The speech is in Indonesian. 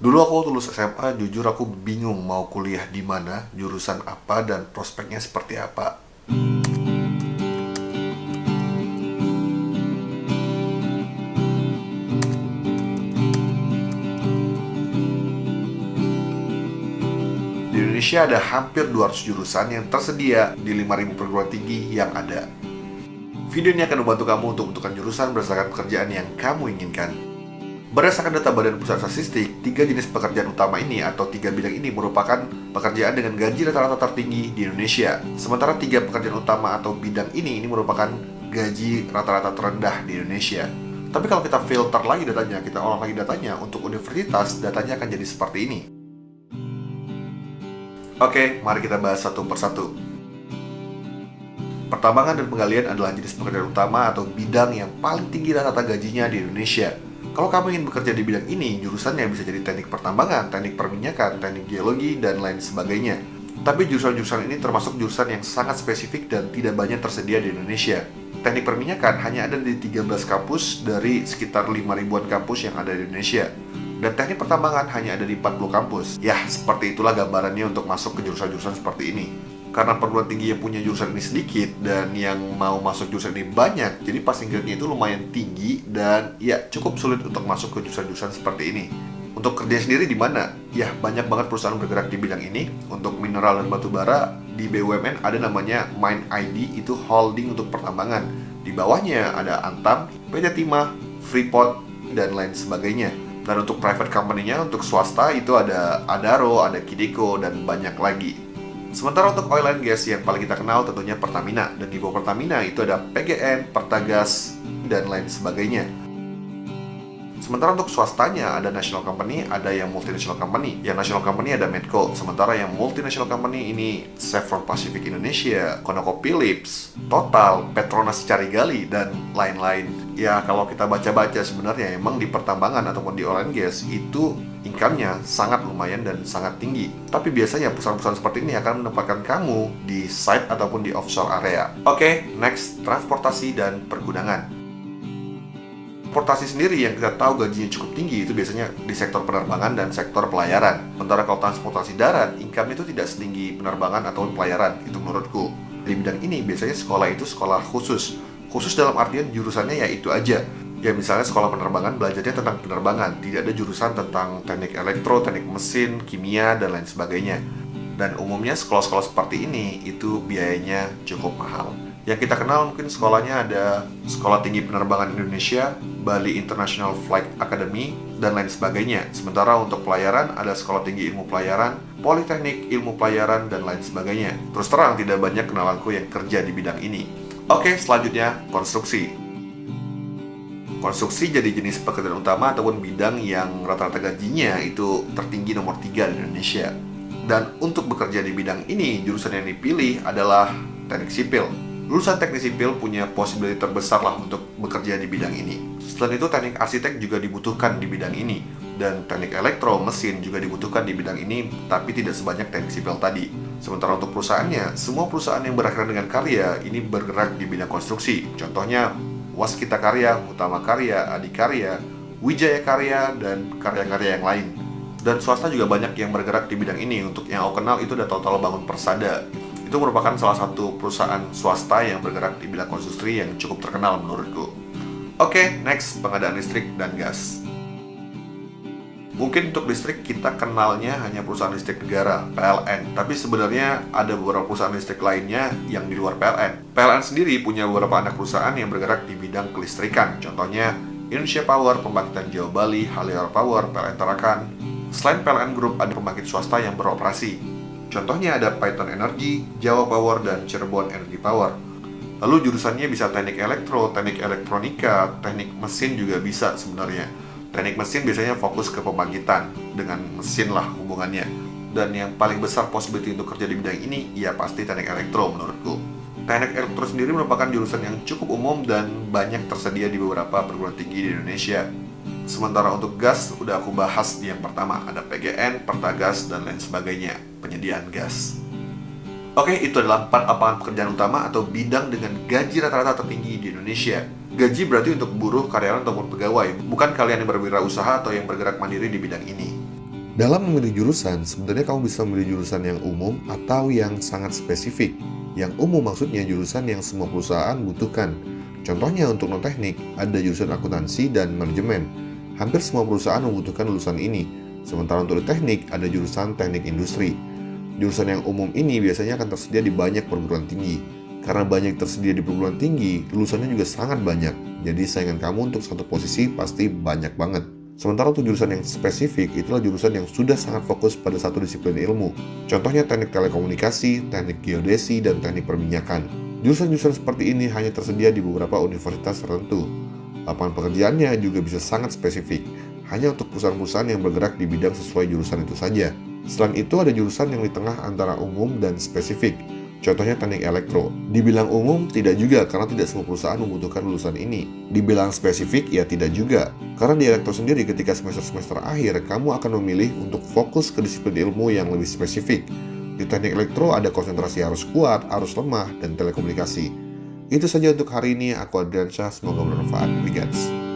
Dulu aku waktu lulus SMA, jujur aku bingung mau kuliah di mana, jurusan apa, dan prospeknya seperti apa. Di Indonesia ada hampir 200 jurusan yang tersedia di 5.000 perguruan tinggi yang ada. Video ini akan membantu kamu untuk menentukan jurusan berdasarkan pekerjaan yang kamu inginkan. Berdasarkan data Badan Pusat Statistik, tiga jenis pekerjaan utama ini atau tiga bidang ini merupakan pekerjaan dengan gaji rata-rata tertinggi di Indonesia. Sementara tiga pekerjaan utama atau bidang ini merupakan gaji rata-rata terendah di Indonesia. Tapi kalau kita filter lagi datanya, kita olah lagi datanya untuk universitas, datanya akan jadi seperti ini. Oke, mari kita bahas satu persatu. Pertambangan dan penggalian adalah jenis pekerjaan utama atau bidang yang paling tinggi rata-rata gajinya di Indonesia. Kalau kamu ingin bekerja di bidang ini, jurusannya bisa jadi teknik pertambangan, teknik perminyakan, teknik geologi, dan lain sebagainya. Tapi jurusan-jurusan ini termasuk jurusan yang sangat spesifik dan tidak banyak tersedia di Indonesia. Teknik perminyakan hanya ada di 13 kampus dari sekitar 5.000-an kampus yang ada di Indonesia. Dan teknik pertambangan hanya ada di 40 kampus. Ya, seperti itulah gambarannya untuk masuk ke jurusan-jurusan seperti ini. Karena perguruan tinggi yang punya jurusan ini sedikit dan yang mau masuk jurusan ini banyak, jadi passing grade-nya itu lumayan tinggi dan ya cukup sulit untuk masuk ke jurusan-jurusan seperti ini. Untuk kerja sendiri di mana? Ya, banyak banget perusahaan bergerak di bidang ini. Untuk mineral dan batu bara, di BUMN ada namanya Mine ID, itu holding untuk pertambangan. Di bawahnya ada Antam, PT Timah, Freeport, dan lain sebagainya. Dan untuk private company-nya, untuk swasta itu ada Adaro, ada Kideko, dan banyak lagi. Sementara untuk oil and gas yang paling kita kenal tentunya Pertamina. Dan di bawah Pertamina itu ada PGN, Pertagas, dan lain sebagainya. Sementara untuk swastanya ada national company, ada yang multinational company. Yang national company ada Medco. Sementara yang multinational company ini Chevron Pacific Indonesia, ConocoPhillips, Total, Petronas Carigali, dan lain-lain. Ya kalau kita baca-baca sebenarnya emang di pertambangan ataupun di oil and gas itu income-nya sangat lumayan dan sangat tinggi. Tapi biasanya perusahaan-perusahaan seperti ini akan menempatkan kamu di site ataupun di offshore area. Oke, next, transportasi dan pergudangan. Transportasi sendiri yang kita tahu gajinya cukup tinggi itu biasanya di sektor penerbangan dan sektor pelayaran. Sementara kalau transportasi darat, income itu tidak setinggi penerbangan atau pelayaran, itu menurutku. Di bidang ini biasanya sekolah itu sekolah khusus. Khusus dalam artian jurusannya ya itu aja. Ya misalnya sekolah penerbangan belajarnya tentang penerbangan, tidak ada jurusan tentang teknik elektro, teknik mesin, kimia, dan lain sebagainya. Dan umumnya sekolah-sekolah seperti ini itu biayanya cukup mahal. Yang kita kenal mungkin sekolahnya ada Sekolah Tinggi Penerbangan Indonesia, Bali International Flight Academy, dan lain sebagainya. Sementara untuk pelayaran ada Sekolah Tinggi Ilmu Pelayaran, Politeknik Ilmu Pelayaran, dan lain sebagainya. Terus terang tidak banyak kenalanku yang kerja di bidang ini. Oke, selanjutnya konstruksi. Konstruksi jadi jenis pekerjaan utama ataupun bidang yang rata-rata gajinya itu tertinggi nomor 3 di Indonesia. Dan untuk bekerja di bidang ini, jurusan yang dipilih adalah teknik sipil. Lulusan teknik sipil punya posibilitas terbesar lah untuk bekerja di bidang ini. Selain itu, teknik arsitek juga dibutuhkan di bidang ini. Dan teknik elektro, mesin juga dibutuhkan di bidang ini, tapi tidak sebanyak teknik sipil tadi. Sementara untuk perusahaannya, semua perusahaan yang berakhiran dengan karya ini bergerak di bidang konstruksi. Contohnya, Waskita Karya, Utama Karya, Adikarya, Wijaya Karya, dan karya-karya yang lain. Dan swasta juga banyak yang bergerak di bidang ini. Untuk yang aku kenal itu ada Total Bangun Persada. Itu merupakan salah satu perusahaan swasta yang bergerak di bidang konstruksi yang cukup terkenal menurutku. Oke, next, pengadaan listrik dan gas. Mungkin untuk listrik kita kenalnya hanya perusahaan listrik negara, PLN. Tapi sebenarnya ada beberapa perusahaan listrik lainnya yang di luar PLN. PLN sendiri punya beberapa anak perusahaan yang bergerak di bidang kelistrikan. Contohnya Indonesia Power, Pembangkitan Jawa Bali, Haliar Power, PLN Tarakan. Selain PLN Group, ada pembangkit swasta yang beroperasi. Contohnya ada Python Energy, Jawa Power, dan Cirebon Energy Power. Lalu jurusannya bisa teknik elektro, teknik elektronika, teknik mesin juga bisa sebenarnya. Teknik mesin biasanya fokus ke pembangkitan, dengan mesin lah hubungannya. Dan yang paling besar possibility untuk kerja di bidang ini, ya pasti teknik elektro menurutku. Teknik elektro sendiri merupakan jurusan yang cukup umum dan banyak tersedia di beberapa perguruan tinggi di Indonesia. Sementara untuk gas, udah aku bahas di yang pertama, ada PGN, Pertagas, dan lain sebagainya, penyediaan gas. Oke, itu adalah 4 lapangan pekerjaan utama atau bidang dengan gaji rata-rata tertinggi di Indonesia. Gaji berarti untuk buruh, karyawan, ataupun pegawai, bukan kalian yang berwirausaha atau yang bergerak mandiri di bidang ini. Dalam memilih jurusan, sebenarnya kamu bisa memilih jurusan yang umum atau yang sangat spesifik. Yang umum maksudnya jurusan yang semua perusahaan butuhkan. Contohnya untuk non-teknik, ada jurusan akuntansi dan manajemen. Hampir semua perusahaan membutuhkan lulusan ini. Sementara untuk teknik, ada jurusan teknik industri. Jurusan yang umum ini biasanya akan tersedia di banyak perguruan tinggi. Karena banyak tersedia di perguruan tinggi, lulusannya juga sangat banyak. Jadi saingan kamu untuk satu posisi pasti banyak banget. Sementara untuk jurusan yang spesifik, itulah jurusan yang sudah sangat fokus pada satu disiplin ilmu. Contohnya teknik telekomunikasi, teknik geodesi, dan teknik perminyakan. Jurusan-jurusan seperti ini hanya tersedia di beberapa universitas tertentu. Lapangan pekerjaannya juga bisa sangat spesifik, hanya untuk perusahaan-perusahaan yang bergerak di bidang sesuai jurusan itu saja. Selain itu ada jurusan yang di tengah antara umum dan spesifik. Contohnya teknik elektro. Dibilang umum, tidak juga karena tidak semua perusahaan membutuhkan lulusan ini. Dibilang spesifik, ya tidak juga. Karena di elektro sendiri ketika semester-semester akhir, kamu akan memilih untuk fokus ke disiplin ilmu yang lebih spesifik. Di teknik elektro ada konsentrasi arus kuat, arus lemah, dan telekomunikasi. Itu saja untuk hari ini, aku Adriansyah, semoga bermanfaat. Regards.